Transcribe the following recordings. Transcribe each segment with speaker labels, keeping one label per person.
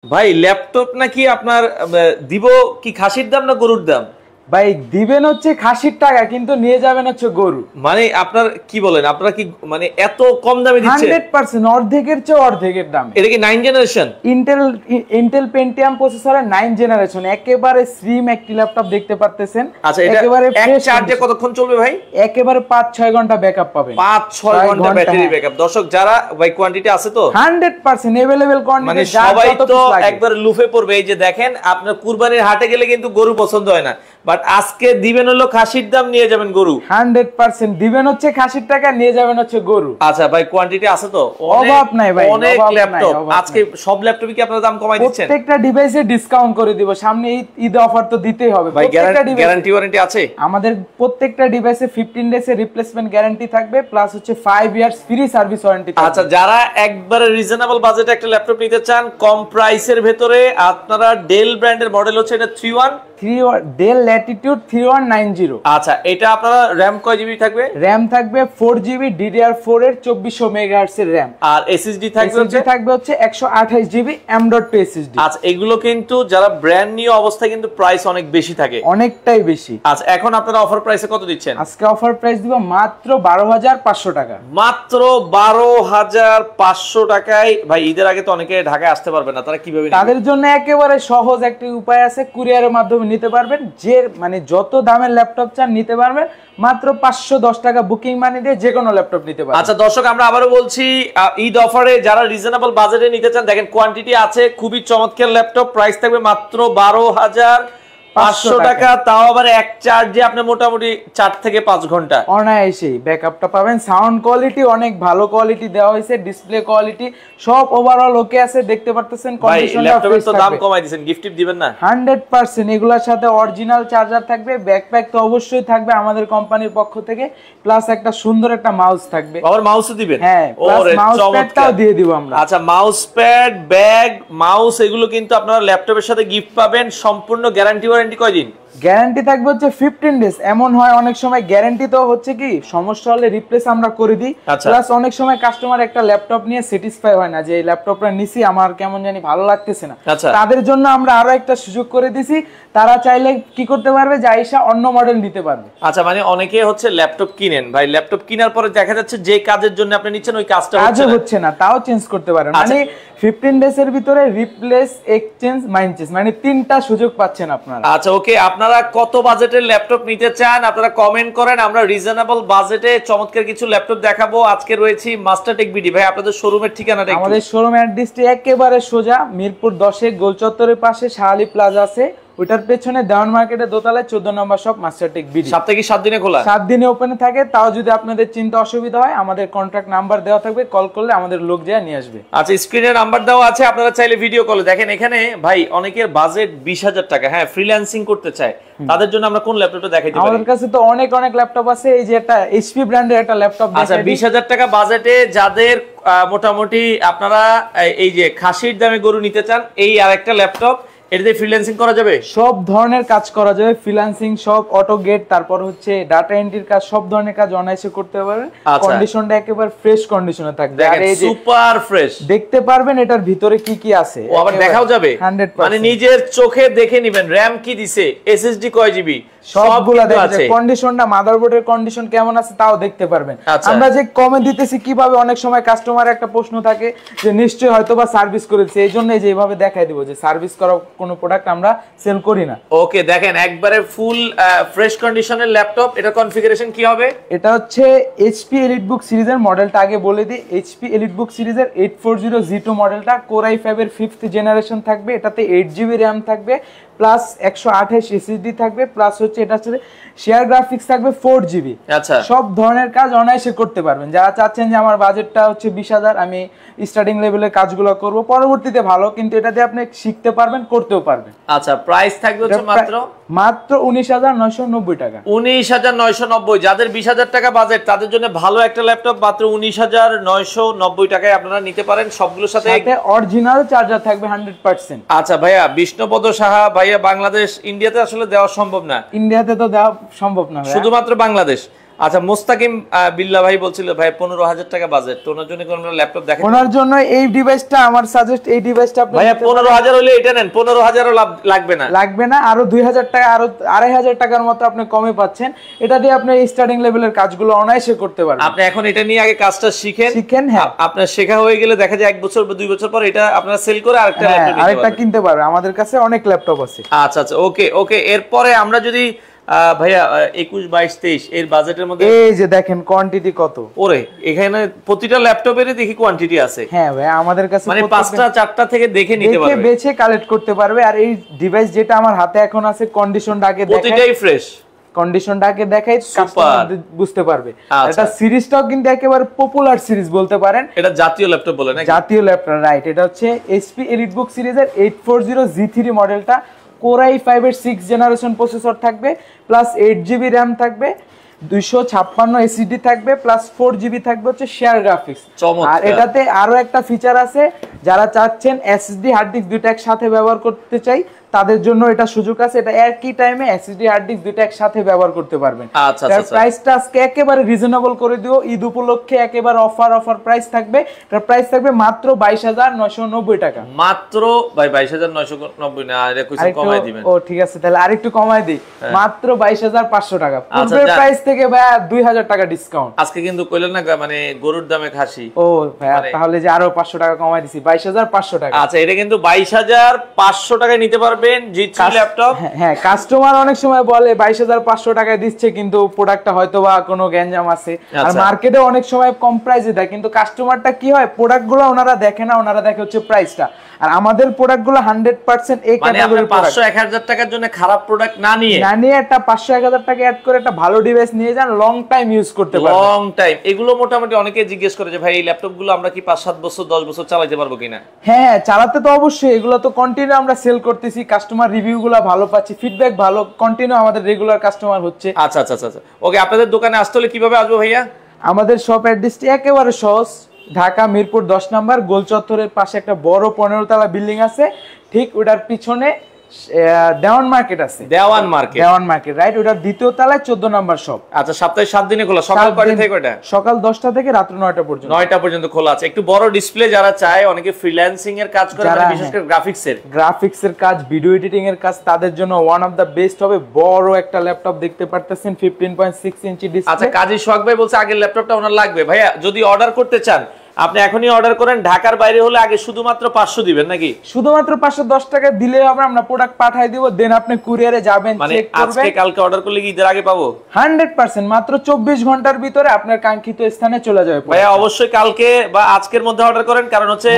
Speaker 1: ভাই ল্যাপটপ নাকি আপনার দিব কি খাসির দাম না গরুর দাম?
Speaker 2: ভাই দিবেন হচ্ছে খাসির টাকা, কিন্তু নিয়ে যাবেন হচ্ছে গরু।
Speaker 1: মানে আপনার কি বলেন, আপনারা কি মানে এত কম দামে দিচ্ছেন?
Speaker 2: 100% অর্ধেকের চেয়ে অর্ধেকের দামে।
Speaker 1: এটা কি 9 জেনারেশন
Speaker 2: ইন্টেল পেন্টিয়াম প্রসেসরের 9 জেনারেশন, একেবারে স্লিম একটি ল্যাপটপ দেখতে পারতেছেন।
Speaker 1: আচ্ছা, এটা
Speaker 2: একেবারে
Speaker 1: এক চার্জে কতক্ষণ চলবে ভাই?
Speaker 2: একেবারে 5-6 ঘন্টা ব্যাকআপ পাবেন।
Speaker 1: 5-6 ঘন্টা ব্যাটারি ব্যাকআপ। দর্শক যারা ভাই কোয়ান্টিটি আছে তো
Speaker 2: 100% अवेलेबल কোয়ান্টিটি,
Speaker 1: মানে সবাই তো একবার লুফে পড়বে। এই যে দেখেন, আপনার কুরবানির হাটে গেলে কিন্তু গরু পছন্দ হয় না, বাট আজকে দিবেন হলো খাসির দাম, নিয়ে যাবেন গরু।
Speaker 2: 100% দিবেন হচ্ছে খাসির টাকা, নিয়ে যাবেন হচ্ছে গরু।
Speaker 1: আচ্ছা ভাই, কোয়ান্টিটি আছে তো?
Speaker 2: অভাব নাই ভাই,
Speaker 1: অনেক ল্যাপটপ। আজকে সব ল্যাপটপে কি আপনারা দাম কমাই দিচ্ছেন?
Speaker 2: প্রত্যেকটা ডিভাইসে ডিসকাউন্ট করে দিব। সামনে ঈদ অফার তো দিতেই হবে
Speaker 1: ভাই। গ্যারান্টি ওয়ারেন্টি আছে
Speaker 2: আমাদের প্রত্যেকটা ডিভাইসে 15 ডেজ এর রিপ্লেসমেন্ট গ্যারান্টি থাকবে, প্লাস হচ্ছে 5 ইয়ার্স ফ্রি সার্ভিস ওয়ারেন্টি থাকবে।
Speaker 1: আচ্ছা, যারা একবারে রিজনেবল বাজেটে একটা ল্যাপটপ নিতে চান কম প্রাইসের ভেতরে, আপনারা ডেল ব্র্যান্ডের মডেল হচ্ছে এটা 31
Speaker 2: ডেল ল্যাটিটিউড 3190।
Speaker 1: আচ্ছা, এটা আপনারা র‍্যাম কয় জিবি থাকবে?
Speaker 2: র‍্যাম থাকবে 4GB DDR4 এর 2400 মেগাহার্টজ এর র‍্যাম,
Speaker 1: আর এসএসডি থাকবে
Speaker 2: হচ্ছে 128GB M.2 SSD।
Speaker 1: আচ্ছা, এগুলো কিন্তু যারা ব্র্যান্ড নিউ অবস্থায় কিন্তু প্রাইস অনেক বেশি থাকে,
Speaker 2: অনেকটাই বেশি।
Speaker 1: আচ্ছা, এখন আপনারা অফার প্রাইসে কত দিচ্ছেন?
Speaker 2: আজকে অফার প্রাইস দিব মাত্র 12500 টাকা।
Speaker 1: মাত্র 12500 টাকায়। ভাই ঈদের আগে তো অনেকে ঢাকায় আসতে পারবে না, তারা কিভাবে?
Speaker 2: তাদের জন্য একেবারে সহজ একটি উপায় আছে, কুরিয়ারের মাধ্যমে নিতে পারবেন। যে মানে যত দামের ল্যাপটপ চান নিতে পারবেন, মাত্র 510 টাকা বুকিং মানি দিয়ে যে কোনো ল্যাপটপ নিতে পারবেন।
Speaker 1: আচ্ছা দর্শক, আমরা আবারও বলছি, ঈদ অফারে যারা রিজনেবল বাজেটে নিতে চান, দেখেন কোয়ান্টিটি আছে, খুবই চমৎকার ল্যাপটপ। প্রাইস থাকবে মাত্র 12500 টাকা, তাও আবার এক চার্জে আপনি মোটামুটি 4 থেকে 5 ঘন্টা
Speaker 2: অনায়াসেই ব্যাকআপটা পাবেন। সাউন্ড কোয়ালিটি অনেক ভালো কোয়ালিটি দেওয়া হয়েছে, ডিসপ্লে কোয়ালিটি সব ওভারঅল ওকে আছে, দেখতে পারতেছেন। কন্ডিশনটা
Speaker 1: ল্যাপটপের তো দাম কমাই দিবেন, গিফট দিবেন না?
Speaker 2: 100% এগুলোর সাথে অরিজিনাল চার্জার থাকবে, ব্যাকপ্যাক তো অবশ্যই থাকবে আমাদের কোম্পানির পক্ষ থেকে, প্লাস একটা সুন্দর একটা মাউস থাকবে।
Speaker 1: আবার মাউসও দিবেন?
Speaker 2: হ্যাঁ, প্লাস মাউস প্যাডটাও দিয়ে দিব আমরা।
Speaker 1: আচ্ছা, মাউস প্যাড, ব্যাগ, মাউস এগুলো কিন্তু আপনারা ল্যাপটপের সাথে গিফট পাবেন। সম্পূর্ণ গ্যারান্টি ওয়ারেন্টি কয়দিন?
Speaker 2: গ্যারান্টি থাকবে হচ্ছে 15 ডেজ। এমন হয় অনেক সময় গ্যারান্টি তো হচ্ছে কি সমস্যা হলে রিপ্লেস আমরা করে দিই, প্লাস অনেক সময় কাস্টমার একটা ল্যাপটপ নিয়ে স্যাটিসফাই হয় না, যে এই ল্যাপটপটা নিছি আমার কেমন জানি ভালো লাগতেছে না, তাদের জন্য আমরা আরো একটা সুযোগ করে দিছি। তারা চাইলে কি করতে পারবে, যে আইসা অন্য মডেল নিতে পারবে।
Speaker 1: আচ্ছা, মানে অনেকে হচ্ছে ল্যাপটপ কিনেন ভাই, ল্যাপটপ কেনার পরে দেখা যাচ্ছে যে কাজের জন্য আপনি নিচ্ছেন ওই কাজটা
Speaker 2: হচ্ছে না, তাও চেঞ্জ করতে পারেন। মানে 15 ডেজ এর ভিতরে রিপ্লেস, এক্সচেঞ্জ, মাইন্ড চেঞ্জ, মানে তিনটা সুযোগ পাচ্ছেন আপনারা।
Speaker 1: আচ্ছা ওকে, আপনারা কত বাজেটের ল্যাপটপ নিতে চান আপনারা কমেন্ট করেন, আমরা রিজনেবল বাজেটে চমৎকার কিছু ল্যাপটপ দেখাবো। আজকে রয়েছি মাস্টারটেক বিডি। ভাই আপনাদের শোরুমের ঠিকানাটা?
Speaker 2: আমাদের শোরুম অ্যাড্রেসটি একেবারে সোজা মিরপুর 10 গোল চত্বরের পাশে শাহালি প্লাজা আছে, ওটার পেছনে দেওয়ান মার্কেটের দোতলায় 14 নম্বর শপ মাস্টারটেক বিডি।
Speaker 1: সপ্তাহে কি 7 দিনে খোলা?
Speaker 2: 7 দিনে ওপেন থাকে। তাও যদি আপনাদের চিন্তা অসুবিধা হয়, আমাদের কন্টাক্ট নাম্বার দেওয়া থাকবে, কল করলে আমাদের লোক যায় নিয়ে আসবে।
Speaker 1: আচ্ছা, স্ক্রিনে নাম্বার দেওয়া আছে, আপনারা চাইলে ভিডিও কলে দেখেন। এখানে ভাই অনেকের বাজেট 20000 টাকা, হ্যাঁ ফ্রিল্যান্সিং করতে চায়, তাদের জন্য আমরা কোন ল্যাপটপটা দেখাইতে পারি?
Speaker 2: আমাদের কাছে তো অনেক ল্যাপটপ আছে। এই যে একটা এইচপি ব্র্যান্ডের একটা ল্যাপটপ দেখাই।
Speaker 1: আচ্ছা, 20000 টাকা বাজেটে যাদের মোটামুটি আপনারা এই যে খাসির দামে গরু নিতে চান, এই আরেকটা ল্যাপটপ, এটাতে ফ্রিল্যান্সিং করা যাবে,
Speaker 2: সব ধরনের কাজ করা যাবে, ফ্রিল্যান্সিং সব, অটো গেট, তারপর হচ্ছে ডাটা এন্ট্রির কাজ, সব ধরনের কাজ অনায়াসে করতে পারবেন। কন্ডিশনটা একেবারে ফ্রেশ কন্ডিশনে থাকবে,
Speaker 1: আর এই সুপার ফ্রেশ
Speaker 2: দেখতে পারবেন এটার ভিতরে কি কি আছে,
Speaker 1: ও আবার দেখাও যাবে।
Speaker 2: 100%
Speaker 1: মানে নিজের চোখে দেখে নেবেন র‍্যাম কি দিছে, এসএসডি কয় জিবি,
Speaker 2: সবগুলা আছে। কন্ডিশনটা, মাদারবোর্ডের কন্ডিশন কেমন আছে তাও দেখতে পারবেন। আমরা যে কমে দিতেছি কিভাবে, অনেক সময় কাস্টমার একটা প্রশ্ন থাকে যে নিশ্চয়ই হয়তোবা সার্ভিস করেছে, এইজন্যই যে এইভাবে দেখাই দিব যে সার্ভিস করা কোনো প্রোডাক্ট আমরা সেল করি না।
Speaker 1: ওকে, দেখেন একবারে ফুল ফ্রেশ কন্ডিশনের ল্যাপটপ। এটা কনফিগারেশন কি হবে?
Speaker 2: এটা হচ্ছে এইচপি এলিটবুক সিরিজের মডেলটা আগে বলে দিই। এইচপি এলিটবুক সিরিজের 840G2 মডেলটা, কোর i5 এর 5th জেনারেশন থাকবে। এটাতে 8GB র‍্যাম থাকবে, প্লাস 128 এসএসডি থাকবে, প্লাস হচ্ছে এটা হচ্ছে শেয়ার গ্রাফিক্স থাকবে 4GB।
Speaker 1: আচ্ছা,
Speaker 2: সব ধরনের কাজ অনায়াসে করতে পারবেন। যারা চাচ্ছেন যে আমার বাজেটটা হচ্ছে 20000, আমি স্টার্টিং লেভেলের কাজগুলো করব, পরবর্তীতে ভালো, কিন্তু এটাতে আপনি শিখতে পারবেন, করতেও পারবেন।
Speaker 1: আচ্ছা, প্রাইস থাকবে হচ্ছে
Speaker 2: মাত্র 19990 টাকা।
Speaker 1: 19990। যাদের 20000 টাকা বাজেট তাদের জন্য ভালো একটা ল্যাপটপ মাত্র 19990 টাকায় আপনারা নিতে পারেন। সবগুলোর সাথে
Speaker 2: অরিজিনাল চার্জার থাকবে 100%।
Speaker 1: আচ্ছা ভাইয়া, বিষ্ণুপদ সাহা ভাইয়া, বাংলাদেশ ইন্ডিয়াতে আসলে দেওয়া সম্ভব না,
Speaker 2: ইন্ডিয়াতে তো দেওয়া সম্ভব না,
Speaker 1: শুধুমাত্র বাংলাদেশ। আচ্ছা মুস্তাকিম বিল্লাহ ভাই বলছিল ভাই 15000 টাকা বাজেট, তো ওনার জন্য কোন ল্যাপটপ দেখেন?
Speaker 2: ওনার জন্য এই ডিভাইসটা আমার সাজেস্ট, এই ডিভাইসটা আপনি
Speaker 1: ভাই 15000 হলে এটা নেন, 15000 ও লাগবে না,
Speaker 2: আরো 2000 টাকা আরো 2500 টাকার মতো আপনি কমে পাচ্ছেন। এটা দিয়ে আপনি স্টার্টিং লেভেলের কাজগুলো অনায়াসে করতে পারবেন।
Speaker 1: আপনি এখন এটা নিয়ে আগে কাজটা শিখেন, হ্যাঁ আপনার শেখা হয়ে গেলে দেখা যায় 1 বছর বা 2 বছর পর এটা আপনারা সেল করে আরেকটা ল্যাপটপ
Speaker 2: আরেকটা কিনতে পারবেন। আমাদের কাছে অনেক ল্যাপটপ আছে।
Speaker 1: আচ্ছা ওকে এরপরে আমরা যদি ভাইয়া 21 22 23 এর বাজেটের মধ্যে
Speaker 2: এই যে দেখেন কোয়ান্টিটি কত,
Speaker 1: ওরে এখানে প্রতিটা ল্যাপটপেরই দেখি কোয়ান্টিটি আছে।
Speaker 2: হ্যাঁ ভাই আমাদের কাছে
Speaker 1: মানে 5টা 4টা থেকে দেখে নিতে পারবে,
Speaker 2: দেখে বেছে কালেক্ট করতে পারবে। আর এই ডিভাইস যেটা আমার হাতে এখন আছে কন্ডিশনটা আগে দেখাই,
Speaker 1: প্রতিটাই ফ্রেশ,
Speaker 2: কন্ডিশনটা আগে দেখাই, কাস্টমার বুঝতে পারবে। এটা সিরিজটাও কিন্তু একেবারে পপুলার সিরিজ বলতে পারেন।
Speaker 1: এটা জাতীয় ল্যাপটপ বলে নাকি? জাতীয়
Speaker 2: ল্যাপটপ, রাইট। এটা হচ্ছে এইচপি এলিটবুক সিরিজের 840 G3 মডেলটা। Core i5 এর 6th জেনারেশন প্রসেসর থাকবে, প্লাস 8GB RAM থাকবে, 256 SSD থাকবে, প্লাস 4GB থাকবে হচ্ছে শেয়ার গ্রাফিক্স। আর এটাতে আরো একটা ফিচার আছে, যারা চাচ্ছেন SSD হার্ড ডিস্ক দুটো একসাথে ব্যবহার করতে চাই তাদের জন্য এটা সুযোগ আছে। এটা একই টাইমে SSD হার্ড ডিস্ক দুটো একসাথে ব্যবহার করতে পারবেন। এর প্রাইসটা আজকে একেবারে রিজনেবল করে দিও, ঈদ উপলক্ষে একেবারে অফার প্রাইস থাকবে। এটার প্রাইস থাকবে মাত্র 22990 টাকা।
Speaker 1: মাত্র ভাই 22990 না, আরে কিছু কমাই দিবেন?
Speaker 2: ও ঠিক আছে, তাহলে আরেকটু কমাই দিই, মাত্র 22500 টাকা। পূর্বের প্রাইস থেকে ভাই 2000 টাকা ডিসকাউন্ট।
Speaker 1: আজকে কিন্তু কইলেন না মানে গরুর দামে খাসি।
Speaker 2: ও ভাই তাহলে যে আরো 500 টাকা কমাই দিছি, 22500 টাকা।
Speaker 1: আচ্ছা এটা কিন্তু 22500 টাকায় নিতে পারবেন G3 ল্যাপটপ।
Speaker 2: হ্যাঁ কাস্টমার অনেক সময় বলে 22500 টাকায় দিচ্ছে, কিন্তু প্রোডাক্টটা হয়তোবা কোনো গ্যাঞ্জাম আছে। আর মার্কেটে অনেক সময় কম প্রাইসে দেয়, কিন্তু কাস্টমারটা কি হয়, প্রোডাক্টগুলো ওনারা দেখে না, ওনারা দেখে হচ্ছে প্রাইসটা। আর আমাদের প্রোডাক্টগুলো 100% এই ক্যাটাগরির প্রোডাক্ট।
Speaker 1: 500-1000 টাকার জন্য খারাপ প্রোডাক্ট না নিয়ে
Speaker 2: একটা 500-1000 টাকা অ্যাড করে একটা ভালো ডিভাইস নিয়ে যান, লং টাইম ইউজ করতে পারবেন।
Speaker 1: Long time. এগুলো মোটামুটি অনেকে জিজ্ঞেস করে যে ভাই এই ল্যাপটপগুলো আমরা কি 5-7 বছর 10 বছর চালাতে পারবো কিনা?
Speaker 2: হ্যাঁ চালাতে তো অবশ্যই, এগুলো তো কন্টিনিউ আমরা সেল করতেছি, কাস্টমার রিভিউগুলো ভালো পাচ্ছি, ফিডব্যাক ভালো, কন্টিনিউ আমাদের রেগুলার কাস্টমার হচ্ছে।
Speaker 1: আচ্ছা ওকে, আপনাদের দোকানে আসতে হলে কিভাবে আসবো ভাইয়া?
Speaker 2: আমাদের শপ অ্যাড্রেসটি একেবারে সহজ, ঢাকা মিরপুর 10 নম্বর গোল চত্বরের পাশে একটা বড় 15 তলা বিল্ডিং আছে, ঠিক ওটার পিছনে দেওয়ান মার্কেট আছে। দেওয়ান মার্কেট রাইট, ওটার দ্বিতীয় তলায় 14 নম্বর শপ।
Speaker 1: আচ্ছা সপ্তাহে 7 দিনে খোলা, সকাল কয়টা থেকে কয়টা?
Speaker 2: সকাল 10টা থেকে রাত 9টা পর্যন্ত।
Speaker 1: 9টা পর্যন্ত খোলা আছে। একটু বড় ডিসপ্লে যারা চায়, অনেকে ফ্রিল্যান্সিং এর কাজ করে, মানে বিশেষ করে গ্রাফিক্সের
Speaker 2: কাজ, ভিডিও এডিটিং এর কাজ, তাদের জন্য ওয়ান অফ দা বেস্ট হবে। বড় একটা ল্যাপটপ দেখতে পারতেছেন, 15.6 ইঞ্চি ডিসপ্লে।
Speaker 1: আচ্ছা কাজী সোহাগ ভাই বলছে আগের ল্যাপটপটা ওনার লাগবে। ভাইয়া যদি অর্ডার করতে চান আপনি এখনই অর্ডার করেন, ঢাকার বাইরে হলে আগে শুধুমাত্র 500 দিবেন নাকি?
Speaker 2: শুধুমাত্র 510 টাকা দিলে হবে, আমরা প্রোডাক্ট পাঠিয়ে দিব, দেন আপনি কুরিয়ারে যাবেন, চেক করবেন।
Speaker 1: আজকে কালকে অর্ডার করলে কি ঈদের আগে পাবো?
Speaker 2: 100% মাত্র 24 ঘন্টার ভিতরে আপনার কাঙ্ক্ষিত স্থানে চলে যাবে।
Speaker 1: ভাইয়া অবশ্যই কালকে বা আজকের মধ্যে অর্ডার করেন, কারণ হচ্ছে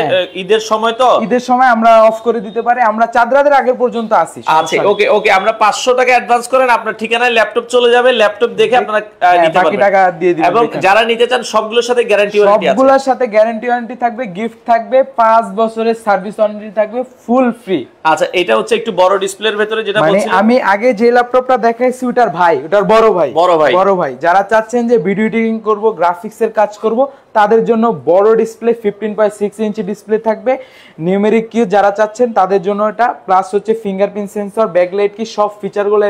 Speaker 1: ঈদের সময়, তো ঈদের সময়
Speaker 2: আমরা অফ করে দিতে পারি, আমরা চাঁদ রাতের আগে পর্যন্ত আছি।
Speaker 1: আচ্ছা ওকে আমরা 500 টাকা অ্যাডভান্স করেন, আপনার ঠিকানায় ল্যাপটপ চলে যাবে, ল্যাপটপ দেখে আপনারা নিতে পারবেন, বাকি টাকা দিয়ে দিবেন। এবং যারা নিতে চান সবগুলোর সাথে গ্যারান্টি ওয়ারেন্টি আছে,
Speaker 2: সবগুলোর সাথে গ্যারান্টি ওয়ারেন্টি থাকবে, গিফট থাকবে, 5 বছরের সার্ভিস ওয়ারেন্টি থাকবে, ফুল ফ্রি।
Speaker 1: আচ্ছা এটা হচ্ছে একটু বড় ডিসপ্লের ভিতরে যেটা বলছিলাম,
Speaker 2: আমি আগে যে ল্যাপটপটা দেখাইছি ওটার বড় ভাই যারা চাচ্ছেন যে ভিডিও এডিটিং করব, গ্রাফিক্সের কাজ করব, তাদের জন্য বড় ডিসপ্লে 15.6 ইঞ্চি ডিসপ্লে থাকবে। নিউমেরিক কি যারা চাচ্ছেন তাদের জন্য এটা, প্লাস হচ্ছে ফিঙ্গারপ্রিন্ট সেন্সর, ব্যাকলাইট কি, সব ফিচারগুলো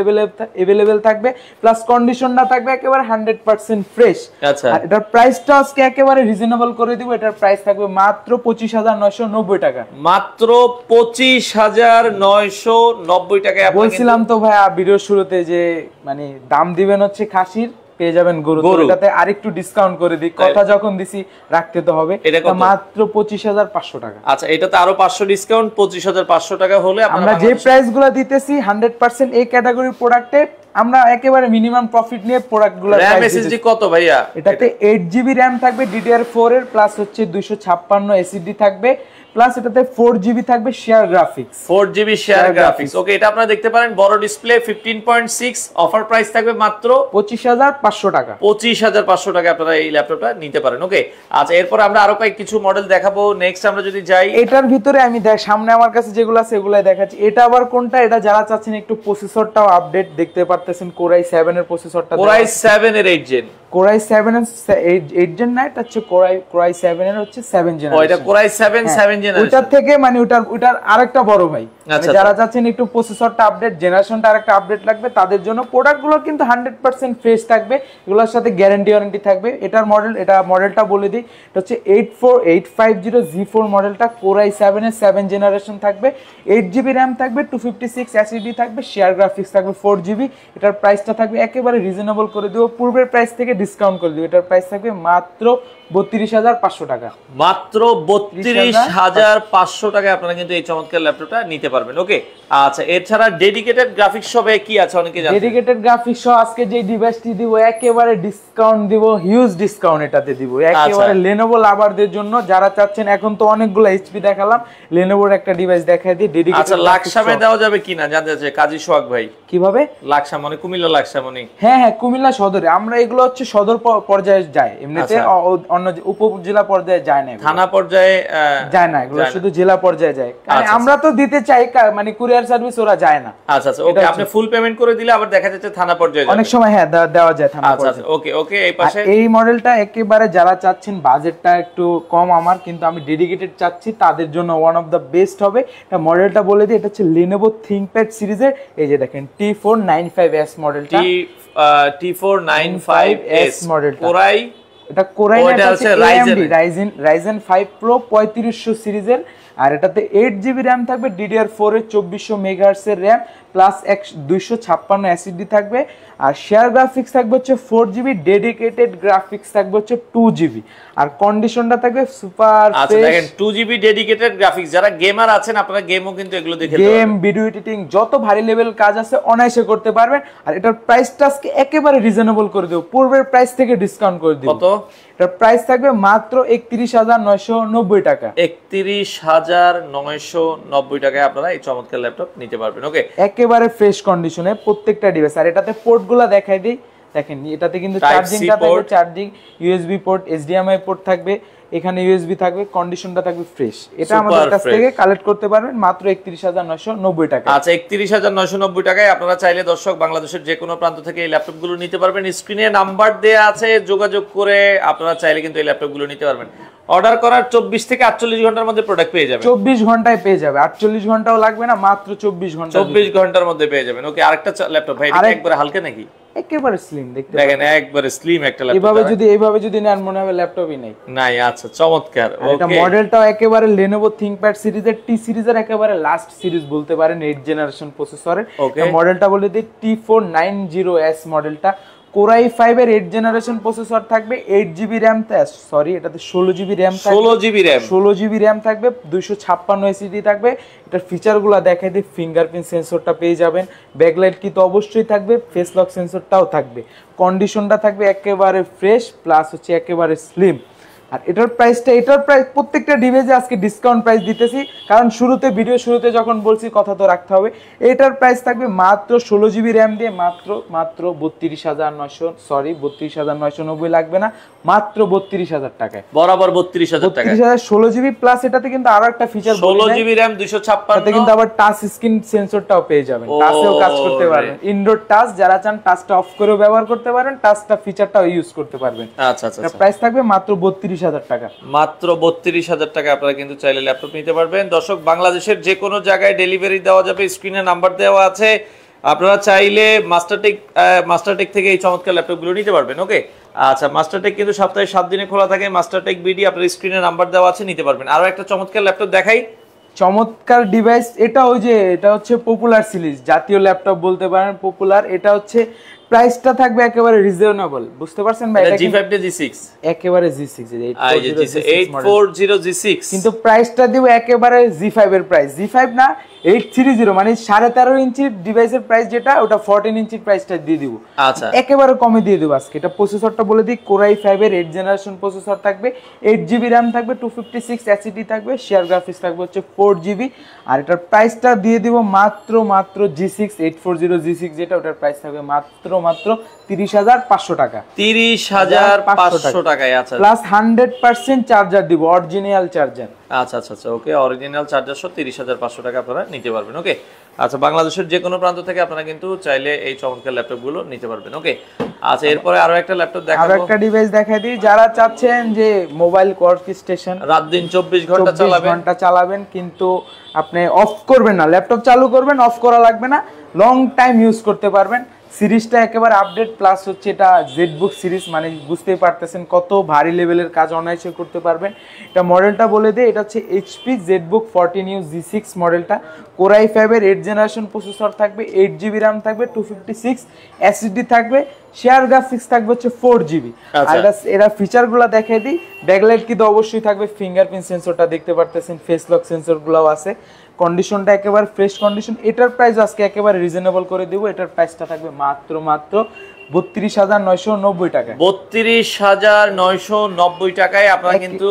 Speaker 2: अवेलेबल থাকবে, প্লাস কন্ডিশনটা থাকবে একেবারে 100% ফ্রেশ।
Speaker 1: আচ্ছা
Speaker 2: আর এটার প্রাইসটা আজকে একেবারে রিজনেবল করে দিব, এটার প্রাইস থাকবে মাত্র 25990 টাকা।
Speaker 1: মাত্র 25990 টাকায়।
Speaker 2: বলছিলাম তো ভাই ভিডিও শুরুতে যে মানে দাম দিবেন হচ্ছে খাসির, পেয়ে যাবেন গরু, এটাতে আরেকটু ডিসকাউন্ট করে দিই, কথা যখন দিছি রাখতে তো হবে। এটা মাত্র 25500 টাকা।
Speaker 1: আচ্ছা এটাতে আরো 500 ডিসকাউন্ট, 25500 টাকা হলে
Speaker 2: আমরা যে প্রাইসগুলো দিতেছি 100% এই ক্যাটাগরির প্রোডাক্টে আমরা একেবারে মিনিমাম প্রফিট নিয়ে প্রোডাক্টগুলো।
Speaker 1: RAM SSD কত ভাইয়া?
Speaker 2: এটাতে 8GB RAM থাকবে DDR4 এর, প্লাস হচ্ছে 256 SSD থাকবে, প্লাস এটাতে 4GB থাকবে share graphics.
Speaker 1: 4GB share graphics. Okay এটা আপনারা দেখতে পারেন, বড় ডিসপ্লে 15.6, অফার প্রাইস থাকবে মাত্র
Speaker 2: 25500 টাকা।
Speaker 1: 25500 টাকা আপনারা এই ল্যাপটপটা নিতে পারেন। ওকে আচ্ছা এরপর আমরা আরো কিছু মডেল দেখাবো। নেক্সট আমরা যদি যাই,
Speaker 2: এটার ভিতরে আমি সামনে আমার কাছে যেগুলো আছে এগুলাই দেখাচ্ছি। এটা আবার কোনটা, এটা যারা চাচ্ছেন একটু প্রসেসরটাও আপডেট, দেখতে পারতেছেন Core i7 এর প্রসেসরটা,
Speaker 1: Core i7 এর 8 জেন,
Speaker 2: কোরাই 7 এর 8 জেন না, এটা হচ্ছে কোরাই 7 এর হচ্ছে 7 জেনারেশন।
Speaker 1: ও এটা কোরাই 7 জেনারেশন।
Speaker 2: ওটার থেকে মানে ওটার আরেকটা বড় ভাই। যারা চাচ্ছেন একটু প্রসেসরটা আপডেট, জেনারেশনটা আরেকটা আপডেট লাগবে তাদের জন্য প্রোডাক্টগুলো কিন্তু 100% ফ্রেশ থাকবে, এগুলোর সাথে গ্যারান্টি ওয়ারেন্টি থাকবে। এটার মডেলটা বলে দিই, এটা হচ্ছে 84850G4 মডেলটা, কোরাই 7 এর 7 জেনারেশন থাকবে, 8GB র্যাম থাকবে, 256 এসএসডি থাকবে, শেয়ার গ্রাফিক্স থাকবে 4GB। এটার প্রাইসটা থাকবে একেবারে রিজনেবল করে দেব, পূর্বের প্রাইস থেকে ডিসকাউন্ট করে দেব। এটার প্রাইস থাকবে মাত্র 32500 টাকা।
Speaker 1: মাত্র 32500 টাকায় আপনারা কিন্তু এই চমৎকার ল্যাপটপটা নিতে পারবেন। ওকে, আচ্ছা এছাড়া ডেডিকেটেড গ্রাফিক্স শপে কি আছে অনেকে জানেন?
Speaker 2: ডেডিকেটেড গ্রাফিক্স সহ আজকে যে ডিভাইসটি দিব একেবারে ডিসকাউন্ট দিব, হিউজ ডিসকাউন্ট এটাতে দিব একেবারে Lenovo লাভারদের জন্য। যারা চাচ্ছেন, এখন তো অনেকগুলো এইচপি দেখালাম, Lenovoর একটা ডিভাইস দেখাই দিই ডেডিকেটেড।
Speaker 1: আচ্ছা লাকসামে দেওয়া যাবে কিনা জানতে চাচ্ছি কাজী সোহাগ ভাই।
Speaker 2: কিভাবে?
Speaker 1: লাকসাম মানে কুমিল্লা লাকসাম মানে?
Speaker 2: হ্যাঁ, কুমিল্লা সদরে। আমরা এগুলো হচ্ছে সদর পর্যায়ে যায়, এমনিতে অন্য উপজেলা পর্যায়ে যায় না,
Speaker 1: থানা পর্যায়ে
Speaker 2: যায় না, এগুলো শুধু জেলা পর্যায়ে যায়। আমরা তো দিতে চাই, মানে কুরিয়ার সার্ভিস ওরা যায় না।
Speaker 1: আচ্ছা ওকে, আপনি ফুল পেমেন্ট করে দিলে আবার দেখা যাচ্ছে থানা পর্যায়ে
Speaker 2: অনেক সময় হ্যাঁ দেওয়া যায় থানা পর্যায়ে।
Speaker 1: আচ্ছা ওকে এই পাশে
Speaker 2: এই মডেলটা একেবারে যারা চাচ্ছেন বাজেটটা একটু কম আমার, কিন্তু আমি ডেডিকেটেড চাচ্ছি, তাদের জন্য ওয়ান অফ দা বেস্ট হবে। এটা মডেলটা বলে দিই, এটা হচ্ছে Lenovo ThinkPad সিরিজের, এই যে দেখেন T495S মডেলটা,
Speaker 1: T495S মডেলটা কোরাই,
Speaker 2: এটা কোরাই না, এটা হচ্ছে Ryzen 5 Pro 3500 সিরিজের। আর এটাতে 8GB র্যাম থাকবে, DDR4 এর 2400 মেগাহার্টজ এর র্যাম প্লাস 256 এসএসডি থাকবে। আর শেয়ার গ্রাফিক্স থাকবে হচ্ছে 4GB, ডেডিকেটেড গ্রাফিক্স থাকবে হচ্ছে 2GB। আর কন্ডিশনটা থাকবে সুপার ফ্রেশ।
Speaker 1: আচ্ছা দেখেন 2GB ডেডিকেটেড গ্রাফিক্স, যারা গেমার আছেন আপনারা গেমও কিন্তু এগুলো দেখে
Speaker 2: গেম, ভিডিও এডিটিং, যত ভারী লেভেল কাজ আছে অনায়াসে করতে পারবেন। আর এটার প্রাইসটা আজকে একেবারে রিজনেবল করে দেব, পূর্বের প্রাইস থেকে ডিসকাউন্ট করে দেব।
Speaker 1: কত?
Speaker 2: এটার প্রাইস থাকবে মাত্র 31990 টাকা।
Speaker 1: 31990 টাকায় আপনারা এই চমৎকার ল্যাপটপ নিতে পারবেন। ওকে,
Speaker 2: একেবারে ফ্রেশ কন্ডিশনে প্রত্যেকটা ডিভাইস। আর এটাতে পোর্টগুলো দেখাই দিই, দেখেন এটাতে কিন্তু চার্জিংটা থাকবে, charging USB port, HDMI port থাকবে, এখানে ইউএসবি থাকবে, কন্ডিশনটা থাকবে ফ্রেশ। এটা আমাদের কাছ থেকে কালেক্ট করতে পারবেন মাত্র 31990 টাকা।
Speaker 1: আচ্ছা 31990 টাকায় আপনারা চাইলে দর্শক বাংলাদেশের যে কোনো প্রান্ত থেকে এই ল্যাপটপগুলো নিতে পারবেন। স্ক্রিনে নাম্বার দেয়া আছে, যোগাযোগ করে আপনারা চাইলে কিন্তু এই ল্যাপটপগুলো নিতে পারবেন। অর্ডার করার 24 থেকে 48 ঘন্টার মধ্যে প্রোডাক্ট পেয়ে যাবেন।
Speaker 2: 24 ঘন্টায় পেয়ে যাবে, 48 ঘন্টাও লাগবে না, মাত্র 24
Speaker 1: ঘন্টার মধ্যে পেয়ে যাবেন। ওকে, আরেকটা ল্যাপটপ ভাই, এটা একবারে হালকা নাকি?
Speaker 2: একেবারে স্লিম, দেখতে
Speaker 1: দেখেন একবারে স্লিম একটা ল্যাপটপ।
Speaker 2: এইভাবে যদি নেন মনে হবে ল্যাপটপই নাই।
Speaker 1: আচ্ছা চমৎকার।
Speaker 2: এটা মডেলটাও একেবারে Lenovo ThinkPad সিরিজের, টি সিরিজের একেবারে লাস্ট সিরিজ বলতে পারেন, 8 জেনারেশন প্রসেসরের। মডেলটা বলে দিই T490S মডেলটা, কোরাই 5 এর 8 জেনারেশন প্রসেসর থাকবে, 8GB র্যাম, এটাতে 16GB র্যাম থাকবে, 16GB র্যাম থাকবে, 256 এসএসডি থাকবে। এটার ফিচারগুলো দেখাই দিই, ফিঙ্গারপ্রিন্ট সেন্সরটা পেয়ে যাবেন, ব্যাকলাইট কি তো অবশ্যই থাকবে, ফেস লক সেন্সরটাও থাকবে, কন্ডিশনটা থাকবে একেবারে ফ্রেশ প্লাস হচ্ছে একেবারে স্লিম। আর এটার প্রাইস প্রত্যেকটা ডিভাইসে আজকে ডিসকাউন্ট প্রাইস দিতেছি, কারণ ভিডিও শুরুতে যখন বলছি কথা তো রাখতে হবে। এটার প্রাইস থাকবে মাত্র 16GB র্যাম দিয়ে মাত্র 32,990 লাগবে না, মাত্র 32,000 টাকায়, বরাবর 32,000 টাকা। 16GB প্লাস এটাতে কিন্তু আরো একটা ফিচার,
Speaker 1: 16GB র্যাম 256,
Speaker 2: এটাতে কিন্তু আবার টাচ স্ক্রিন সেন্সরটাও পেয়ে যাবেন, টাচেও কাজ করতে পারবেন, ইনডোর টাচ, যারা চান টাচটা অফ করেও ব্যবহার করতে পারেন, টাচটা ফিচারটাও ইউজ করতে পারবেন।
Speaker 1: আচ্ছা
Speaker 2: প্রাইস থাকবে মাত্র 32,000 টাকা।
Speaker 1: মাত্র 32,000 টাকা আপনারা কিন্তু চাইলে ল্যাপটপ নিতে পারবেন। দর্শক বাংলাদেশের যে কোনো জায়গায় ডেলিভারি দেওয়া যাবে, স্ক্রিনে নাম্বার দেওয়া আছে, আপনারা চাইলে মাস্টারটেক থেকে এই চমৎকার ল্যাপটপগুলো নিতে পারবেন। ওকে, আচ্ছা মাস্টারটেক কিন্তু সপ্তাহে 7 দিনে খোলা থাকে, মাস্টারটেক বিডি, আপনার স্ক্রিনে নাম্বার দেওয়া আছে, নিতে পারবেন। আরো একটা চমৎকার ল্যাপটপ দেখাই,
Speaker 2: চমৎকার ডিভাইস, এটা এটা হচ্ছে পপুলার সিরিজ, জাতীয় ল্যাপটপ বলতে পারেন পপুলার। এটা হচ্ছে প্রাইসটা থাকবে একেবারে রিজনেবল, বুঝতে পারছেন ভাই? এটা
Speaker 1: G5 না G6?
Speaker 2: একেবারে G6,
Speaker 1: 840G6,
Speaker 2: কিন্তু প্রাইসটা দিব একেবারে G5 এর প্রাইস, G5 না 830, মানে 13.5 ইঞ্চি ডিভাইসের প্রাইস যেটা, ওটা 14 ইঞ্চির প্রাইসটা দিয়ে দিব।
Speaker 1: আচ্ছা
Speaker 2: একেবারে কমে দিয়ে দেব আজকে। এটা প্রসেসরটা বলে দিই, কোরাই 5 এর 8 জেনারেশন প্রসেসর থাকবে, 8GB র্যাম থাকবে, 256 এসএসডি থাকবে, শেয়ার গ্রাফিক্স থাকবে হচ্ছে 4GB। আর এটার প্রাইসটা দিয়ে দিব মাত্র G6 840G6 যেটা, ওটার প্রাইস থাকবে মাত্র মাত্র 30,500 টাকা।
Speaker 1: 30,500 টাকায়। আচ্ছা,
Speaker 2: প্লাস 100% চার্জার দিব, অরিজিনাল চার্জার।
Speaker 1: আচ্ছা আচ্ছা আচ্ছা, ওকে, অরিজিনাল চার্জার সহ 30,500 টাকা আপনারা নিতে পারবেন। ওকে, আচ্ছা, বাংলাদেশের যে কোনো প্রান্ত থেকে আপনারা কিন্তু চাইলে এই চমৎকার ল্যাপটপগুলো নিতে পারবেন। ওকে, আচ্ছা, এরপরে আরো একটা ল্যাপটপ দেখাবো,
Speaker 2: আরো একটা ডিভাইস দেখাই দিই। যারা চাচ্ছেন যে মোবাইল ওয়ার্ক স্টেশন
Speaker 1: রাত দিন 24 ঘন্টা
Speaker 2: চালাবেন কিন্তু আপনি অফ করবেন না, ল্যাপটপ চালু করবেন, অফ করা লাগবে না, লং টাইম ইউজ করতে পারবেন। সিরিজটা একেবারে আপডেট, প্লাস হচ্ছে এটা জেডবুক সিরিজ, মানে বুঝতেই পারতেছেন কত ভারী লেভেলের কাজ অনায়াসে করতে পারবেন। এটা মডেলটা বলে দিই, এটা হচ্ছে এইচপি জেডবুক 14U G6 মডেলটা। কোর i5 এর 8 জেনারেশন প্রসেসর থাকবে, 8GB RAM থাকবে, 256 এসএসডি থাকবে, শেয়ার গ্রাফিক্স থাকবে হচ্ছে 4GB। আর এটা ফিচারগুলো দেখাই দিই। ব্যাকলাইট কিন্তু অবশ্যই থাকবে, ফিঙ্গারপ্রিন্ট সেন্সরটা দেখতে পারতেছেন, ফেস লক সেন্সরগুলোও আছে। কন্ডিশনটা একেবারে ফ্রেশ কন্ডিশন। এটার প্রাইস আজকে একেবারে রিজনেবল করে দিব। এটার প্রাইসটা থাকবে মাত্র 32,990 টাকা।
Speaker 1: 32,990 টাকায় আপনারা কিন্তু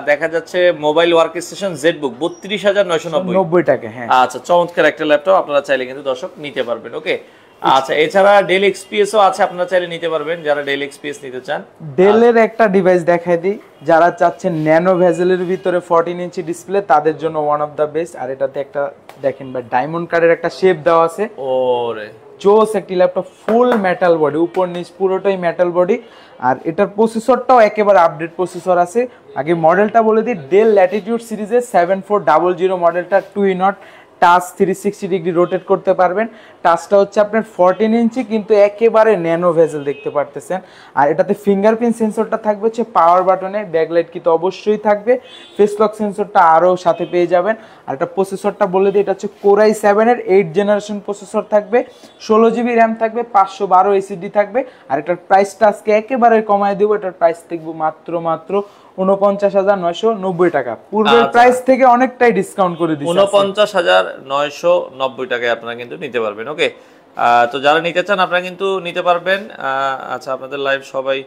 Speaker 1: দেখা যাচ্ছে মোবাইল ওয়ার্ক স্টেশন জেডবুক 32,990
Speaker 2: টাকা। হ্যাঁ,
Speaker 1: আচ্ছা, চমৎকার একটা ল্যাপটপ, আপনারা চাইলে কিন্তু দর্শক নিতে পারবেন। ওকে, আচ্ছা, এছাড়া ডেল এক্সপিএস ও আছে, আপনারা চাইলে নিতে পারবেন যারা ডেল এক্সপিএস নিতে চান।
Speaker 2: ডেলের একটা ডিভাইস দেখাই দিই, যারা চাচ্ছেন ন্যানো ভেজেলের ভিতরে 14 ইঞ্চি ডিসপ্লে, তাদের জন্য ওয়ান অফ দা বেস্ট। আর এটাতে একটা দেখেন ভাই, ডায়মন্ড কার্ডের একটা শেপ দেওয়া আছে।
Speaker 1: ওরে
Speaker 2: জোস একটি ল্যাপটপ, ফুল মেটাল বডি, উপর নিচ পুরোটাই মেটাল বডি। আর এটার প্রসেসরটাও একেবারে আপডেট প্রসেসর আছে। আগে মডেলটা বলে দিই, ডেল ল্যাটিটিউড সিরিজের 7400 মডেলটা, 2-in-1 টাচ 360 ডিগ্রি রোটেট করতে পারবেন। টাচটা হচ্ছে আপনার 14 ইঞ্চি, কিন্তু একেবারে ন্যানো ভেজেল দেখতে পারতেছেন। আর এটাতে ফিঙ্গারপ্রিন্ট সেন্সরটা থাকবে হচ্ছে পাওয়ার বাটনে, ব্যাকলাইট কিন্তু অবশ্যই থাকবে, ফেস লক সেন্সরটা আরও সাথে পেয়ে যাবেন। আর এটা প্রসেসরটা বলে দিই, এটা হচ্ছে কোর i7 এর 8 জেনারেশন প্রসেসর থাকবে, 16GB র্যাম থাকবে, 512 এসএসডি থাকবে। আর এটার প্রাইসটা আজকে একেবারে কমায় দেবো, এটার প্রাইস থাকবে মাত্র 49,990 টাকা। পূর্বের প্রাইস থেকে অনেকটাই ডিসকাউন্ট করে দিচ্ছি,
Speaker 1: 49,990 টাকায় আপনারা কিন্তু নিতে পারবেন। ওকে, তো যারা নিতে চান আপনারা কিন্তু নিতে পারবেন। আচ্ছা, আপনাদের লাইভ সবাই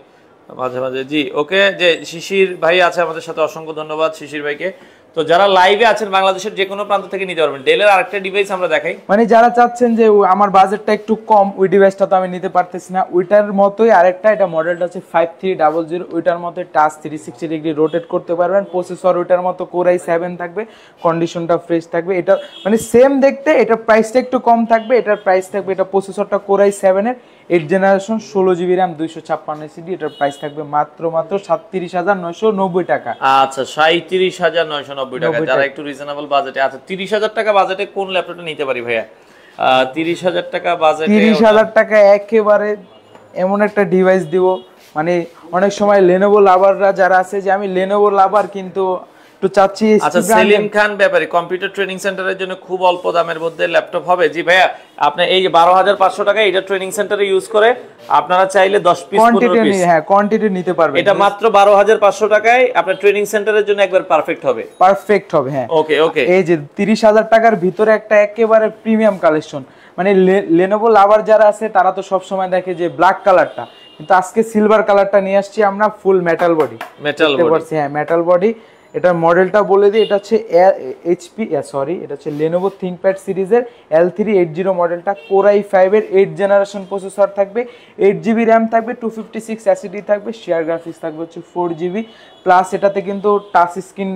Speaker 1: মাঝে মাঝে, জি, ওকে, যে শিশির ভাই আছে আমাদের সাথে, অসংখ্য ধন্যবাদ শিশির ভাইকে। তো যারা লাইভে আছেন বাংলাদেশের যে কোনো প্রান্ত থেকে নিতে পারবেন। ডেলের আরেকটা ডিভাইস আমরা দেখাই,
Speaker 2: মানে যারা চাচ্ছেন যে আমার বাজেটটা একটু কম, ওই ডিভাইসটা তো আমি নিতে পারতেছি না, ওইটার মতোই আরেকটা, এটা মডেলটা হচ্ছে 5300, ওইটার মতো টাচ 360 ডিগ্রি রোটেট করতে পারবেন। প্রসেসর ওইটার মতো কোর i7 থাকবে, কন্ডিশনটা ফ্রেশ থাকবে। এটা মানে সেম দেখতে, এটার প্রাইসটা একটু কম থাকবে। এটার প্রাইস থাকবে, এটা প্রসেসরটা কোর i7 এর 8 জেনারেশন, 16GB RAM, 256 এসএসডি। এটার প্রাইস থাকবে মাত্র 37,990 টাকা।
Speaker 1: আচ্ছা, 37,990 টাকা, যারা একটু রিজনেবল বাজেটে। আচ্ছা, 30,000 টাকা বাজেটে কোন ল্যাপটপটা নিতে পারি ভাইয়া? 30,000 টাকা বাজেটে,
Speaker 2: 30,000 টাকা একেবারে এমন একটা ডিভাইস দিব, মানে অনেক সময় লেনোভো লাভাররা যারা আছে, যে আমি লেনোভো লাভার কিন্তু একটু চাচ্ছি।
Speaker 1: আচ্ছা, সেলিম খান ব্যাপারী, কম্পিউটার ট্রেনিং সেন্টারের জন্য খুব অল্প দামের মধ্যে ল্যাপটপ হবে। জি ভাইয়া, আপনি এই যে 12,500 টাকা এটা ট্রেনিং সেন্টারে ইউজ করে আপনারা চাইলে 10 পিস
Speaker 2: কোয়ান্টিটি নিতে পারবেন।
Speaker 1: এটা মাত্র 12,500 টাকায় আপনার ট্রেনিং সেন্টারের জন্য একবার পারফেক্ট হবে।
Speaker 2: হ্যাঁ,
Speaker 1: ওকে ওকে।
Speaker 2: এই যে 30,000 টাকার ভিতরে একটা একেবারে প্রিমিয়াম কালেকশন, মানে লেনোভো লাভার যারা আছে তারা তো সব সময় দেখে যে ব্ল্যাক কালারটা, কিন্তু আজকে সিলভার কালারটা নিয়ে আসছি আমরা, ফুল মেটাল বডি। হ্যাঁ, মেটাল বডি। এটার মডেলটা বলে দিই, এটা হচ্ছে এটা হচ্ছে লেনোভো থিংকপ্যাড সিরিজের L380 মডেলটা, কোর i5 এর 8 জেনারেশন প্রসেসর থাকবে, 8GB র্যাম থাকবে, 256 এসএসডি থাকবে, শেয়ার গ্রাফিক্স থাকবে হচ্ছে 4GB। প্লাস এটাতে কিন্তু টাচ স্ক্রিন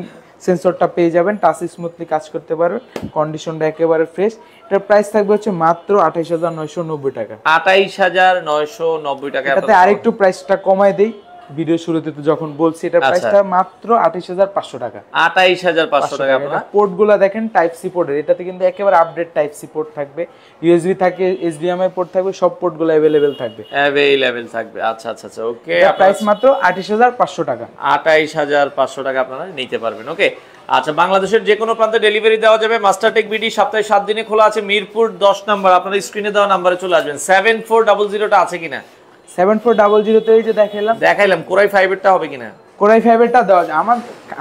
Speaker 2: সেন্সরটা পেয়ে যাবেন, টাচ স্মুথলি কাজ করতে পারবেন, কন্ডিশনটা একেবারে ফ্রেশ। এটার প্রাইস থাকবে হচ্ছে মাত্র 28,990 টাকা।
Speaker 1: 28,990 টাকা।
Speaker 2: এটাতে আরেকটু প্রাইসটা কমায় দেই, ভিডিও শুরুতে তো যখন বলছি, এটা প্রাইসটা মাত্র 28,500 টাকা।
Speaker 1: 28,500 টাকা। আপনারা
Speaker 2: পোর্টগুলো দেখেন টাইপ সি পোর্টের, এটাতে কিন্তু একেবারে আপডেট টাইপ সি পোর্ট থাকবে, ইউএসবি থাকে, এইচডিএমআই পোর্ট থাকবে, সব পোর্টগুলো अवेलेबल থাকবে।
Speaker 1: আচ্ছা আচ্ছা আচ্ছা, ওকে।
Speaker 2: প্রাইস মাত্র 28,500 টাকা।
Speaker 1: 28,500 টাকা আপনারা নিতে পারবেন। ওকে, আচ্ছা, বাংলাদেশের যে কোনো প্রান্তে ডেলিভারি দেওয়া যাবে। মাস্টারটেক বিডি সপ্তাহে 7 দিনে খোলা আছে। মিরপুর 10 নম্বর, আপনারা স্ক্রিনে দেওয়া নম্বরে চলে আসবেন। 7400টা আছে কিনা?
Speaker 2: 7400 তে এই যে দেখাইলাম।
Speaker 1: কোর i5 এরটা হবে কিনা?
Speaker 2: কোর i5 এরটা দেওয়া যায়,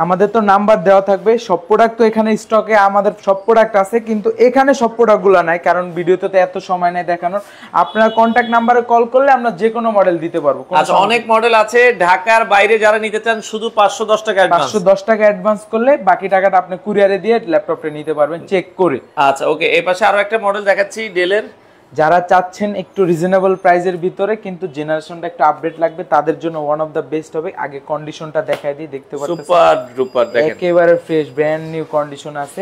Speaker 2: আমাদের তো নাম্বার দেওয়া থাকবে। সব প্রোডাক্ট তো এখানে স্টকে আমাদের সব প্রোডাক্ট আছে, কিন্তু এখানে সব প্রোডাক্টগুলো নাই, কারণ ভিডিওতে তো এত সময় নেই দেখানোর। আপনার কন্টাক্ট নাম্বারে কল করলে আমরা যে কোনো মডেল দিতে পারবো।
Speaker 1: আচ্ছা, অনেক মডেল আছে। ঢাকার বাইরে যারা নিতে চান শুধু 510 টাকা অ্যাডভান্স,
Speaker 2: 510 টাকা অ্যাডভান্স করলে বাকি টাকাটা আপনি কুরিয়ারে দিয়ে ল্যাপটপটা নিতে পারবেন চেক করে।
Speaker 1: আচ্ছা, ওকে। এই পাশে আরো একটা মডেল দেখাচ্ছি ডেলের,
Speaker 2: যারা চাচ্ছেন একটু রিজনেবল প্রাইসের ভিতরে কিন্তু জেনারেশনটা একটু আপডেট লাগবে তাদের জন্য ওয়ান অফ দ্য বেস্ট হবে। আগে কন্ডিশনটা দেখাই দিই, দেখতে পাচ্ছেন
Speaker 1: সুপার ডুপার দেখেন
Speaker 2: একেবারে ফ্রেশ ব্র্যান্ড নিউ কন্ডিশন আছে।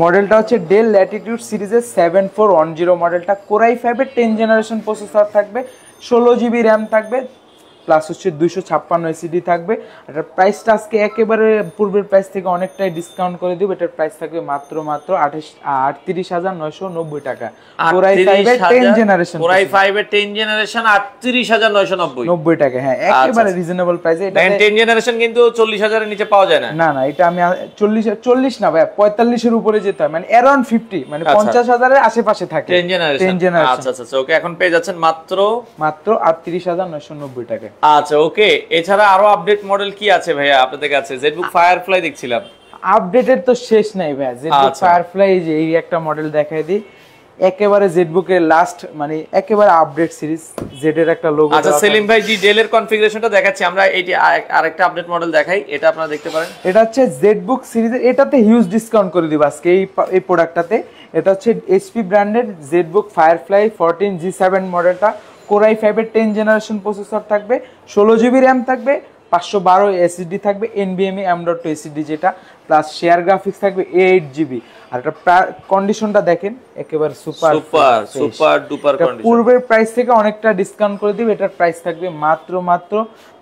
Speaker 2: মডেলটা হচ্ছে ডেল ল্যাটিটিউড সিরিজের 7410 মডেলটা, কোরাই 5 এর 10 জেনারেশন প্রসেসর থাকবে, 16 জিবি র্যাম থাকবে, প্লাস হচ্ছে 256 এসিডি থাকবে। এটার প্রাইসটা আজকে একেবারে পূর্বের প্রাইস থেকে অনেকটাই ডিসকাউন্ট করে দিব। এটার প্রাইস থাকবে মাত্র 38,990 টাকা। কোরাই 5 এর 10 জেনারেশন,
Speaker 1: কোরাই 5 এর 10 জেনারেশন 38,990
Speaker 2: টাকা। হ্যাঁ, একেবারে রিজনেবল প্রাইসে। এটা
Speaker 1: 10 জেনারেশন কিন্তু 40,000 এর নিচে পাওয়া যায় না।
Speaker 2: না, এটা আমি 40 না ভাই, 45 এর উপরে যেতে হয়, মানে अराउंड 50, মানে 50,000 এর আশেপাশে থাকে
Speaker 1: 10 জেনারেশন। আচ্ছা আচ্ছা ওকে, এখন পেয়ে যাচ্ছেন মাত্র
Speaker 2: 38,990 টাকা।
Speaker 1: আচ্ছা ওকে, এছাড়া আরো আপডেট মডেল কি আছে ভাইয়া আপনাদের কাছে? জেডবুক ফায়ারফ্লাই দেখছিলাম।
Speaker 2: আপডেটের তো শেষ নাই ভাইয়া। জেডবুক ফায়ারফ্লাই যে এই একটা মডেল দেখাই দিই, একেবারে জেডবুকের লাস্ট, মানে একেবারে আপডেট সিরিজ, জেড এর একটা লোগো।
Speaker 1: আচ্ছা সেলিম ভাই, জি ডেল এর কনফিগারেশনটা দেখাচ্ছি আমরা, এইটি আরেকটা আপডেট মডেল দেখাই, এটা আপনারা দেখতে পারেন।
Speaker 2: এটা হচ্ছে জেডবুক সিরিজের, এটাতে হিউজ ডিসকাউন্ট করে দিব আজকে এই প্রোডাক্টটাতে। এটা হচ্ছে এইচপি ব্র্যান্ডের জেডবুক ফায়ারফ্লাই 14 G7 মডেলটা, কোরাই 5 এর 10 জেনারেশন প্রসেসর থাকবে, 16 জিবি র্যাম থাকবে, 512 এসএসডি থাকবে, NVMe M.2 এসএসডি যেটা, প্লাস শেয়ার গ্রাফিক্স থাকবে 8 জিবি। আর এটা কন্ডিশনটা দেখেন একেবারে সুপার
Speaker 1: ডুপার কন্ডিশন।
Speaker 2: পূর্বের প্রাইস থেকে অনেকটা ডিসকাউন্ট করে দিব। এটার প্রাইস থাকবে মাত্র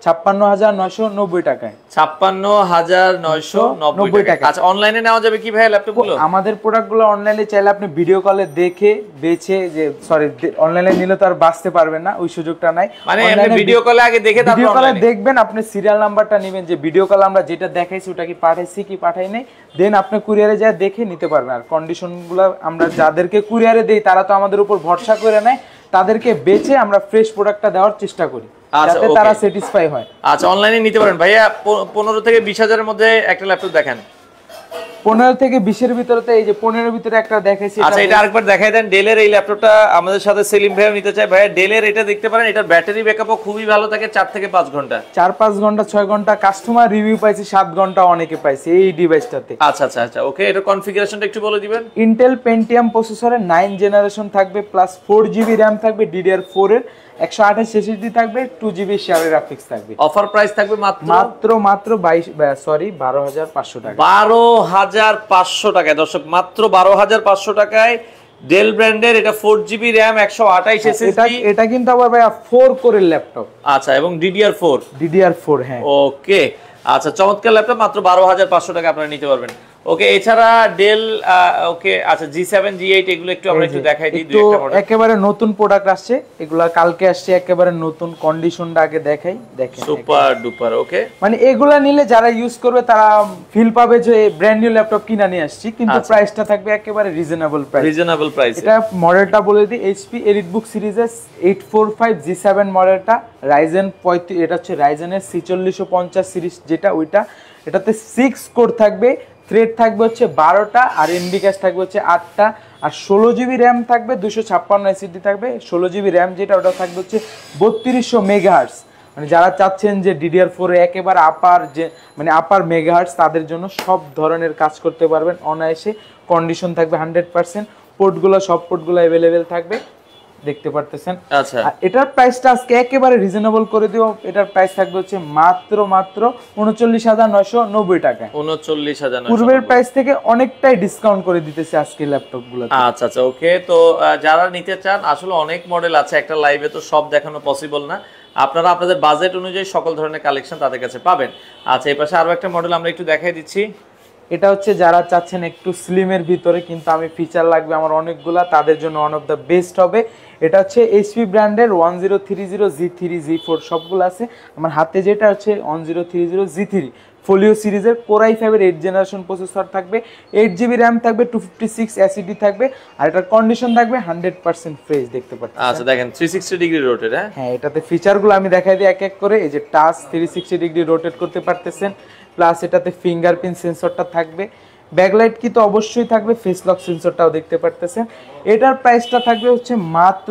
Speaker 2: 56,990 টাকায়।
Speaker 1: 56,990 টাকা। আচ্ছা অনলাইনে নেওয়া যাবে কি ভাই ল্যাপটপগুলো?
Speaker 2: আমাদের প্রোডাক্টগুলো অনলাইনে চাইলে আপনি ভিডিও কলে দেখে বেছে, যে সরি অনলাইনে নিলে তো আর বাঁচতে পারবেন না, ওই সুযোগটা নাই।
Speaker 1: মানে আপনি ভিডিও কলে আগে দেখে তারপর
Speaker 2: ভিডিও কলে দেখবেন, আপনি সিরিয়াল নাম্বারটা নেবেন যে ভিডিও কলে আমরা যেটা দেখাইছি ওটা কি পাঠাইছি কি পাঠাই নাই, দেন আপনি কুরিয়ারে যা দেখে নিতে পারবেন। আর কন্ডিশনগুলো আমরা যাদেরকে কুরিয়ারে দেই তারা তো আমাদের উপর ভরসা করে নেয়, তাদেরকে বেচে আমরা ফ্রেশ প্রোডাক্টটা দেওয়ার চেষ্টা করি যাতে তারা স্যাটিসফাই হয়।
Speaker 1: আচ্ছা অনলাইনে নিতে পারেন ভাইয়া। 15 থেকে 20,000 এর মধ্যে একটা ল্যাপটপ দেখেন।
Speaker 2: 15 থেকে 20 এর ভিতরে, তো এই যে 15 এর ভিতরে একটা দেখাইছি।
Speaker 1: আচ্ছা এটা আরেকবার দেখাই দেন। ডেলের এই ল্যাপটপটা আমাদের সাথে সেলিম ভাইও নিতে চায়। ভাইয়া ডেলের এটা দেখতে পারেন, এটার ব্যাটারি ব্যাকআপও খুবই ভালো থাকে, 4 থেকে 5 ঘন্টা,
Speaker 2: 4-5 ঘন্টা 6 ঘন্টা। কাস্টমার রিভিউ পাইছি 7 ঘন্টা অনেকে পাইছে এই ডিভাইসটাতে।
Speaker 1: আচ্ছা আচ্ছা আচ্ছা ওকে, এটার কনফিগারেশনটা একটু বলে দিবেন।
Speaker 2: ইন্টেল পেন্টিয়াম প্রসেসরের 9 জেনারেশন থাকবে, প্লাস 4 জিবি র্যাম থাকবে, DDR4 এর 128 এসএসডি থাকবে, 2 জিবি শেয়ার গ্রাফিক্স থাকবে।
Speaker 1: অফার প্রাইস থাকবে মাত্র
Speaker 2: 12,500 টাকা।
Speaker 1: 12,500 টাকায় দর্শক, মাত্র 12,500 টাকায় ডেল ব্র্যান্ডের এটা 4 জিবি র্যাম 128 এসএসডি।
Speaker 2: এটা কিন্তু আবার ভাইয়া 4 কোরের ল্যাপটপ।
Speaker 1: আচ্ছা এবং DDR4।
Speaker 2: হ্যাঁ
Speaker 1: ওকে আচ্ছা, চমৎকার ল্যাপটপ, মাত্র 12,500 টাকা আপনারা নিতে পারবেন। ওকে এছাড়া ডেল ওকে আচ্ছা G7 G8 এগুলো একটু আমরা একটু দেখাই দিই। দুই একটা মডেল
Speaker 2: একেবারে নতুন প্রোডাক্ট আসছে, এগুলা কালকে আসছে, একেবারে নতুন। কন্ডিশনটা আগে দেখাই, দেখেন
Speaker 1: সুপার ডুপার। ওকে
Speaker 2: মানে এগুলা নিলে যারা ইউজ করবে তারা ফিল পাবে যে ব্র্যান্ড নিউ ল্যাপটপ কিনা নিয়ে আসছি, কিন্তু প্রাইসটা থাকবে একেবারে রিজনেবল প্রাইস। এটা মডেলটা বলে দিই, HP এলিটবুক সিরিজের 845 G7 মডেলটা, রাইজেন 35, এটা হচ্ছে রাইজেনের 4650 সিরিজ যেটা, ওইটা। এটাতে 6 কোর থাকবে, থ্রেড থাকবে হচ্ছে 12টা, আর এমবি ক্যাশ থাকবে হচ্ছে 8টা, আর 16 জিবি র্যাম থাকবে, 256 এসএসডি থাকবে। 16 জিবি র্যাম যেটা, ওটা থাকবে হচ্ছে 3200 মেগাহার্টজ। মানে যারা চাচ্ছেন যে DDR4 এ একেবারে আপার, যে মানে আপার মেগাহার্টজ, তাদের জন্য সব ধরনের কাজ করতে পারবেন অনায়াসে। কন্ডিশন থাকবে 100%, পোর্টগুলো সব পোর্টগুলো अवेलेबल থাকবে, দেখতে পারতেছেন।
Speaker 1: আচ্ছা
Speaker 2: এটার প্রাইসটা আজকে একেবারে রিজনেবল করে দিও। এটার প্রাইস থাকবে হচ্ছে মাত্র 39,990 টাকা।
Speaker 1: 39,990।
Speaker 2: পূর্বের প্রাইস থেকে অনেকটাই ডিসকাউন্ট করে দিতেছে আজকে ল্যাপটপগুলো।
Speaker 1: আচ্ছা আচ্ছা ওকে, তো যারা নিতে চান, আসলে অনেক মডেল আছে, একটা লাইভে তো সব দেখানো পসিবল না, আপনারা আপনাদের বাজেট অনুযায়ী সকল ধরনের কালেকশন তাদের কাছে পাবেন। আচ্ছা এই পাশে আরো একটা মডেল আমরা একটু দেখাই দিচ্ছি।
Speaker 2: এটা হচ্ছে যারা চাচ্ছেন একটু স্লিমের ভিতরে কিন্তু আমি ফিচার লাগবে আমার অনেকগুলা, তাদের জন্য ওয়ান অফ দ্য বেস্ট হবে। এটা হচ্ছে HP ব্র্যান্ডের 1030 G3 G4 সবগুলো আছে আমার হাতে। যেটা হচ্ছে 1030 G3 ফোলিও সিরিজের, কোরাই 5 এর 8 জেনারেশন প্রসেসর থাকবে, 8 জিবি র্যাম থাকবে, 256 এসএসডি থাকবে, আর এটার কন্ডিশন থাকবে 100% ফ্রেশ, দেখতে পাচ্ছেন।
Speaker 1: আচ্ছা দেখেন 360 ডিগ্রি রোটেট।
Speaker 2: হ্যাঁ এটাতে ফিচারগুলো আমি দেখাই দিই এক এক করে। এই যে টাচ 360 ডিগ্রি রোটেট করতে পারতেছেন, প্লাস এটাতে ফিঙ্গারপ্রিন্ট সেন্সরটা থাকবে, ব্যাকলাইট কি তো অবশ্যই থাকবে, ফেস লক সেন্সরটাও দেখতে পারতেছেন। এটার প্রাইসটা থাকবে হচ্ছে মাত্র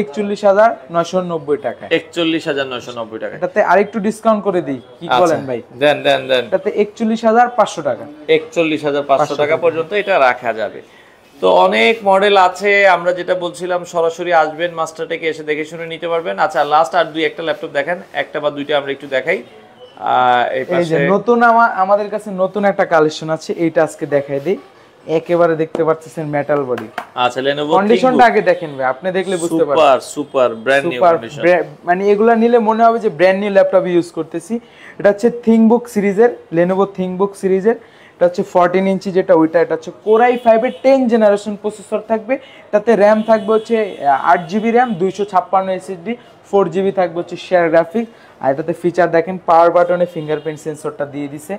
Speaker 2: 41,990 টাকা।
Speaker 1: 41,990 টাকা।
Speaker 2: এটাতে আরেকটু ডিসকাউন্ট করে দিই, কি বলেন ভাই?
Speaker 1: দেন।
Speaker 2: এটাতে 41,500 টাকা।
Speaker 1: 41,500 টাকা পর্যন্ত এটা রাখা যাবে। তো অনেক মডেল আছে, আমরা যেটা বলছিলাম সরাসরি আসবেন মাস্টারটেকে এসে দেখে শুনে নিতে পারবেন। আচ্ছা লাস্ট আর দুই একটা ল্যাপটপ দেখেন, একটা বা দুইটা আমরা একটু দেখাই।
Speaker 2: এই যে নতুন আমাদের কাছে নতুন একটা কালেকশন আছে, এইটা আজকে দেখাই দিই। একেবারে দেখতে পাচ্ছেন মেটাল বডি।
Speaker 1: আচ্ছা Lenovo
Speaker 2: কন্ডিশনটা আগে দেখেন ভাই, আপনি দেখলে বুঝতে পারবেন।
Speaker 1: Super super brand new condition,
Speaker 2: মানে এগুলা নিলে মনে হবে যে ব্র্যান্ড নিউ ল্যাপটপ ইউজ করতেছি। এটা হচ্ছে ThinkBook সিরিজের, Lenovo ThinkBook সিরিজের। এটা হচ্ছে 14 ইঞ্চি যেটা ওইটা, এটা হচ্ছে Core i5 এর 10 জেনারেশন প্রসেসর থাকবে। এটাতে RAM থাকবে হচ্ছে 8GB RAM, 256 SSD, 4GB থাকবে হচ্ছে শেয়ার গ্রাফিক্স। আর এটাতে ফিচার দেখেন, পাওয়ার বাটনে ফিঙ্গারপ্রিন্ট সেন্সরটা দিয়ে দিছে।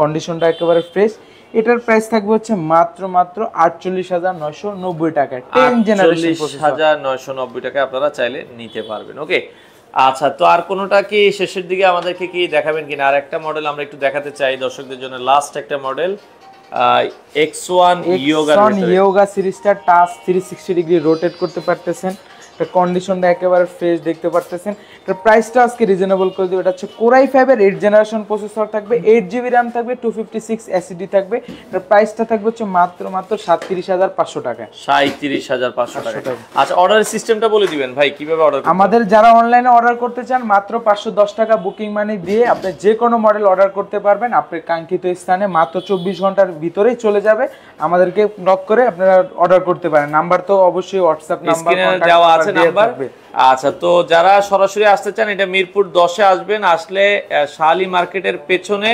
Speaker 2: কন্ডিশনটা একেবারে ফ্রেশ। এটার প্রাইস থাকবে হচ্ছে মাত্র 48,990 টাকা, 10 জেনারেশন প্রসেসর,
Speaker 1: 48,990 টাকা আপনারা চাইলে নিতে পারবেন। ওকে আচ্ছা, তো আর কোনোটা কি শেষের দিকে আমাদেরকে কি দেখাবেন কিনা? আর একটা মডেল আমরা একটু দেখাতে চাই দর্শকদের জন্য, লাস্ট একটা মডেল X1
Speaker 2: Yoga সিরিজটা টাচ 360 ডিগ্রি রোটেট করতে পারতেছেন। এটা কন্ডিশনটা একেবারে ফ্রেশ দেখতে পারতেছেন। এটার প্রাইসটা আজকে রিজনেবল করে দিব। এটা হচ্ছে Core i5 এর 8 জেনারেশন প্রসেসর থাকবে, 8GB RAM থাকবে, 256 SSD থাকবে। এটার প্রাইসটা থাকবে হচ্ছে মাত্র 37,500 টাকা।
Speaker 1: 37,500 টাকা। আচ্ছা অর্ডার সিস্টেমটা বলে দিবেন ভাই, কিভাবে অর্ডার করতে?
Speaker 2: আমাদের যারা অনলাইনে অর্ডার করতে চান মাত্র 510 টাকা বুকিং মানি দিয়ে আপনি যে কোনো মডেল অর্ডার করতে পারবেন। আপনার কাঙ্ক্ষিত স্থানে মাত্র 24 ঘন্টার ভিতরেই চলে যাবে। আমাদেরকে নক করে আপনারা অর্ডার করতে পারেন। নাম্বার তো অবশ্যই হোয়াটসঅ্যাপ নাম্বার
Speaker 1: দেওয়া আছে নাম্বার। আচ্ছা তো যারা সরাসরি আসতে চান, এটা মিরপুর 10-এ আসবেন। আসলে শালি মার্কেটের পেছনে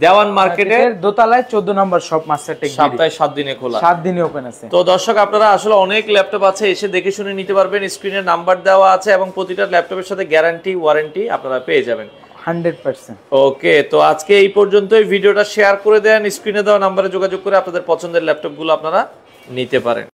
Speaker 1: দেওয়ান মার্কেটের
Speaker 2: দোতলায় 14 নম্বর শপ মাস্টারটেক,
Speaker 1: সপ্তাহে 7 দিনে খোলা,
Speaker 2: 7 দিনে ওপেন আছে।
Speaker 1: তো দর্শক আপনারা আসলে অনেক ল্যাপটপ আছে, এসে দেখে শুনে নিতে পারবেন। স্ক্রিনে নাম্বার দেওয়া আছে এবং প্রতিটা ল্যাপটপের সাথে গ্যারান্টি ওয়ারেন্টি আপনারা পেয়ে যাবেন
Speaker 2: 100%।
Speaker 1: ওকে, তো আজকে এই পর্যন্তই। ভিডিওটা শেয়ার করে দেন, স্ক্রিনে দেওয়া নাম্বারে যোগাযোগ করে আপনাদের পছন্দের ল্যাপটপগুলো আপনারা নিতে পারেন।